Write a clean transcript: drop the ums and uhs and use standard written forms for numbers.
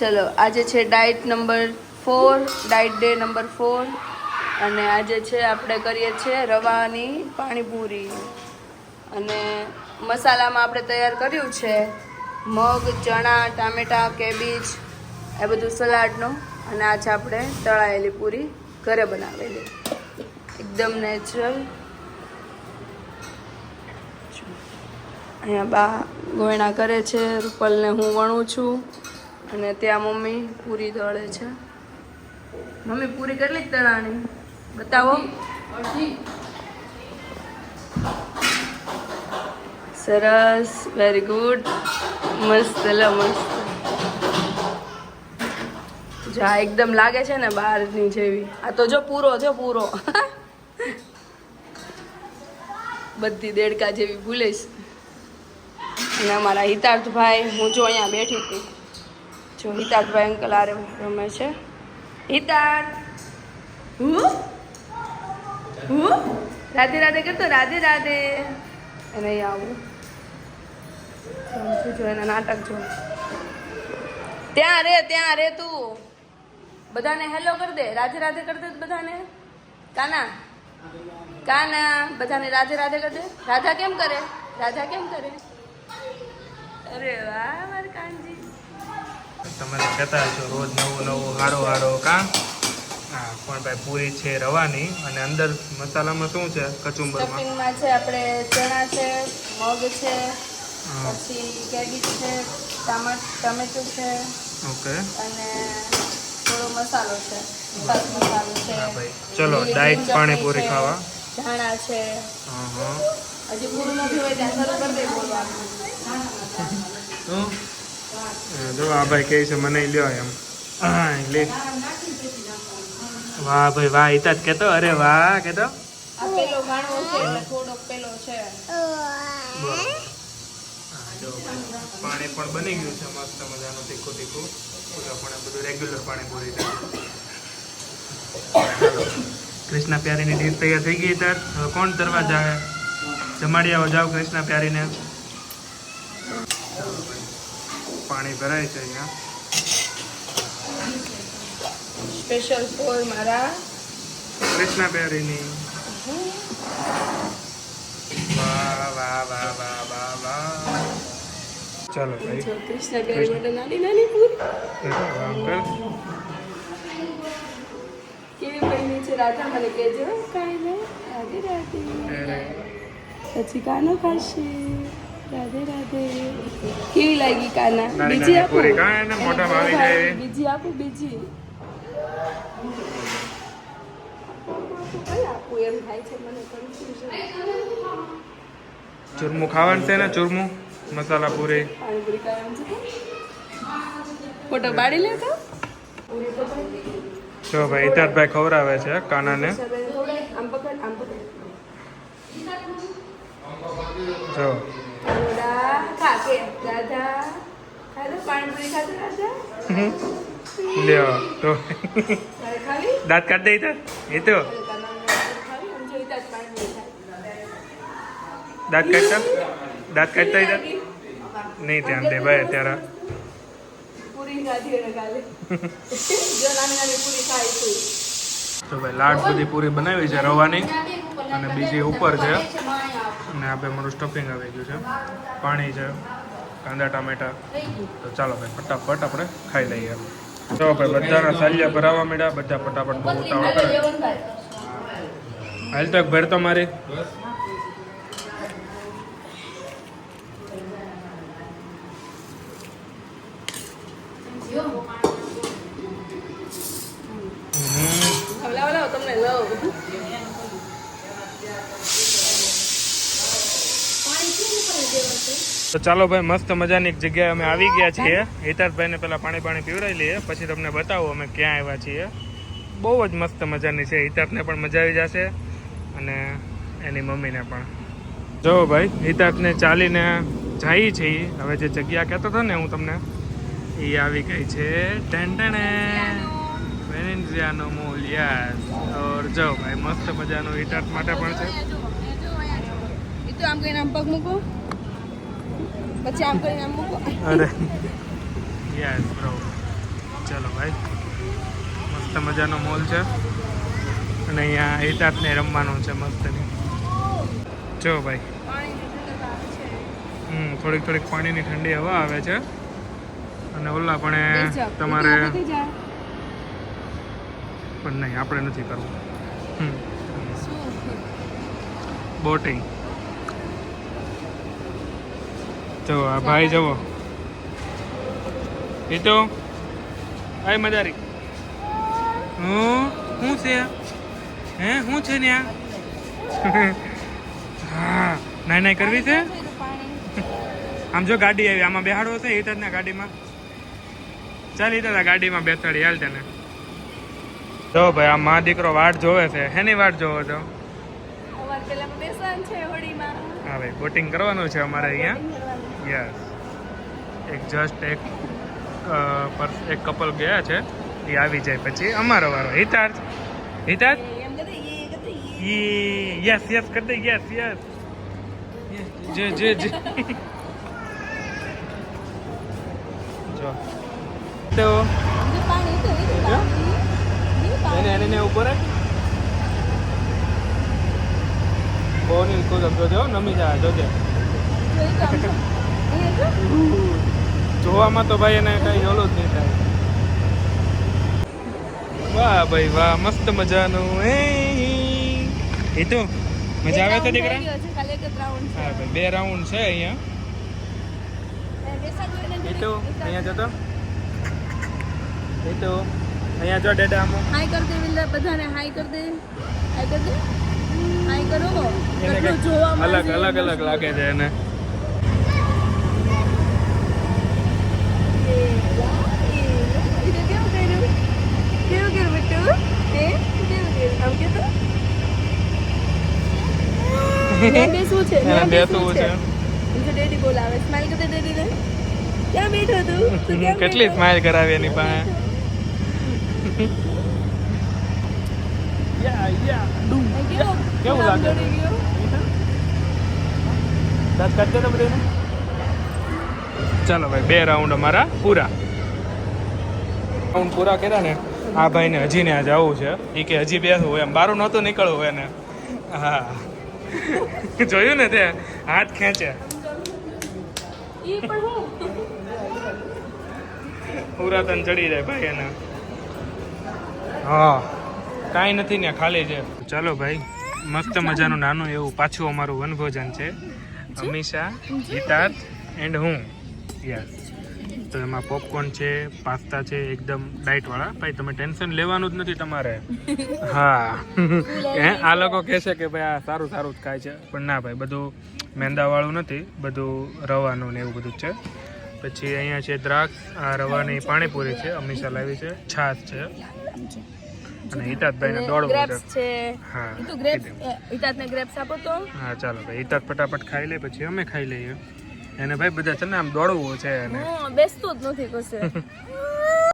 ચલો આજે છે diet number 4, diet day number 4 અને આજે છે આપણે કરીએ છીએ રવાની પાણીપુરી અને મસાલામાં આપણે તૈયાર કર્યું છે મગ, ચણા, ટામેટા, કેબેજ એ બધું સલાડનું અને આ છે આપણે તળાયેલી પૂરી ઘરે બનાવેલી એકદમ નેચરલ. અહીંયા બા ગોયણા કરે છે, રૂપલને હું વણું છું અને ત્યાં મમ્મી પૂરી તળે છે. મમ્મી પૂરી કેટલી તળાણી બતાવો. સરસ, વેરી ગુડ, મસ્ત લે મસ્ત. જા એકદમ લાગે છે ને બહારની જેવી. આ તો જો પૂરો બધી દેડકા જેવી ભૂલેશ. અને અમારા હિતાર્થભાઈ, હું જો અહીંયા બેઠી હતી, જો હિતાર્થભાઈ અંકલ આરે રમે છે. હિતાર્થ રાધે રાધે કરતો, રાધે રાધે. અને અહીંયા આવું જો એના નાટક જો. ત્યાં રે તું. બધાને હેલો કર દે, રાધે રાધે કર દે બધાને. કાના બધાને રાધે રાધે કર દે. રાધા કેમ કરે? અરે વાહ મારી કાનજી. તમે તો કહેતા હશો રોજ નવું હારો કા. હા પણ ભાઈ પૂરી છે રવાની અને અંદર મસાલામાં શું છે? કચુંબરમાં સ્ટફિંગમાં છે આપણે ચણા છે, મગ છે, પછી કેબેજ છે, ટમેટું છે, ઓકે, અને થોડો મસાલો છે, મસાલો છે. હા ભાઈ ચલો ડાયટ પાણીપુરી ખાવા. ધાણા છે. હજી પૂરું નથી હોય ત્યાં શરૂ કરી દે બોલવાનું. જો આ ભાઈ કહે છે મને લ્યો એમ. લે વાહ ભાઈ વાહ. હિતા જ કેતો, અરે વાહ કેતો. આ પેલો ઘાણો છે એટલે થોડોક પેલો છે. જો પાણી પણ બની ગયું છે મસ્ત મજાનું તીખું. આપણે બધું રેગ્યુલર પાણીપુરી છે. કૃષ્ણા પ્યારીની ડીશ તૈયાર થઈ ગઈ. ત્યારે હવે કોણ તરવા જાય? જમાડી આવો જાઓ કૃષ્ણા પ્યારીને. પાણી ભરાય છે અહીંયા સ્પેશિયલ ફોર મારા કૃષ્ણા પ્યારીની. વાહ. ચાલો ભાઈ કૃષ્ણ પ્યારી માટે નાની પૂરી કેવી બની છે રાધા મને કહેજો. કાંઈ નહીં, રાધે રાધે. પછી કાનો ખાશે. રાધે રાધે. કેવી લાગી કાના? બીજી આપું? બીજી આપું? બીજી આપું એમ થાય છે મને કન્ફ્યુઝન. ચૂરમું ખાવાનું છે ને? ચૂરમું મસાલા પૂરી પાણીપુરી કાયમ છે. ફોટો પાડી લેતો. જો ભાઈ હિતાર્થભાઈ ખવડાવે છે કાનાને. આમ પકડ. જો રાધા ખાધો પાણીપુરી ખાધો રાધા. લ્યો તો તારે ખાવી? દાંત કાઢ દઈ તાર. એ તો દાંત કાઢતા નહીં ધ્યાન દે ભાઈ અત્યારે. પૂરી ખાધી એને કાલે. જો નાની પૂરી ખાઈ તું. તો ભાઈ લાડ બધી પૂરી બનાવી છે રવાની અને બીજી ઉપર છે. અને આ બે મારું સ્ટફિંગ આવી ગયું છે, પાણી છે, કાંદા ટામેટા. તો ચાલો ભાઈ ફટાફટ આપણે ખાઈ લઈએ. તો ભાઈ બધાના સાલિયા ભરાવા માંડ્યા. બધા ફટાફટ બહુ ઉતાવળ કરે. હાલ તક ભેર તો મારી. તમને લવ. તો ચાલો ભાઈ મસ્ત મજાની એક જગ્યાએ અમે આવી ગયા છીએ. હિતાર્થભાઈને પેલા પાણી પીવડાવી લઈએ પછી તમને બતાવો અમે ક્યાં આવ્યા છીએ. બહુ જ મસ્ત મજાની છે. હિતાર્થને પણ મજા આવી જશે અને એની મમ્મીને પણ. જો ભાઈ હિતાર્થને ચાલીને જાય છે. હવે જે જગ્યા કહેતો હતો ને હું તમને, એ આવી ગઈ છે. વેનેન્ઝિયાનો મોલ. યસ. ઓર જો ભાઈ મસ્ત મજાનું હિતાર્થ માટે પણ છે. આમ કરીને આમ પગ મૂકો, પછી આમ કરીને આમ મૂકો. અરે યસ બ્રો. ચાલો ભાઈ, મસ્ત મજાનો મોલ છે અને અહીંયા હિતાર્થને રમવાનું છે મસ્ત. જો ભાઈ, થોડીક થોડીક પાણીની ઠંડી હવા આવે છે અને ઓલા પણ તમારે પણ નહીં, આપણે નથી કરવું. બોટિંગ જો આ ભાઈ જવો એ તો ભાઈ મજારી. શું છે હે, શું છે ને હા નાઈ નાઈ કરવી છે. આમ જો ગાડી આવી, આમાં બેહાડવો છે હિતાર્થને ગાડીમાં. ચાલ હિતાર્થ ગાડીમાં બેસાડી હાલ તને. જો ભાઈ આ મા દીકરો વાટ જોવે છે. હેની વાટ જોવો છો? હા ભાઈ, બોટિંગ કરવાનું છે અમારે અહીંયા. યસ, એક જસ્ટ એક કપલ ગયા છે, એ આવી જાય પછી અમારો વારો. હિતાર્થ હિતાર્થ યસ યસ કરી દે. યસ યસ જે જે જે જો તો એને ઉપર બહુ નહીં કૂદ જો નમી જાય. જોજે જોવામાં તો ભાઈ એને કઈ ઓલું જ નહીં થાય. વાહ ભાઈ વાહ, મસ્ત મજાનું. એ તો મજા આવે છે દીકરા. હા ભાઈ, 2 રાઉન્ડ છે અહીંયા. એ તો અહીંયા જતો એ તો અહીંયા જો ડેડા આમ હાય કર દે વિલ્લા, બધાને હાય કર દે. હાય કર દે, હાય કરો. એને કેટલું જોવામાં અલગ અલગ અલગ લાગે છે એને. બેસવું છે, બેસવું છે. ડેડી બોલાવે. સ્માઈલ કર દે ડેડીને. ક્યાં બેઠો તું? કેટલી સ્માઈલ કરાવી એની પાસે. કેવું લાગે? ચાલો ભાઈ, 2 રાઉન્ડ અમારા પૂરા. રાઉન્ડ પૂરા કર્યા ને, આ ભાઈને હજી ને આજે આવું છે. એ કે હજી બેસવું હોય, એમ બારું નહોતું નીકળવું એને. હા જોયું ને, તે હાથ ખેંચે. પૂરા તને ચડી જાય ભાઈ એને. હા કાંઈ નથી ને, ખાલી છે. ચાલો ભાઈ, મસ્ત મજાનું નાનું એવું પાછું અમારું વનભોજન છે. અમીષા, હિતાર્થ એન્ડ હું. યસ, તો એમાં પોપકોર્ન છે, પાસ્તા છે, એકદમ ડાયટ વાળા. ભાઈ તમે ટેન્શન લેવાનું જ નથી તમારે. હા આ લોકો કહેશે કે ભાઈ આ સારું સારું જ ખાય છે, પણ ના ભાઈ, બધું મેંદાવાળું નથી, બધું રવાનું ને એવું બધું જ છે. પછી અહીંયા છે દ્રાક્ષ, આ રવાની પાણીપુરી છે, અમીષા લાવી છે, છાશ છે અને હિતાર્થભાઈને દોડવું છે. હા હિતાર્થને ગ્રેપ્સ આપો તો. હા ચાલો ભાઈ, હિતાર્થ ફટાફટ ખાઈ લે, પછી અમે ખાઈ લઈએ. એને ભાઈ બધા છે ને આમ દોડવું છે એને. બેસતું જ નથી કશે.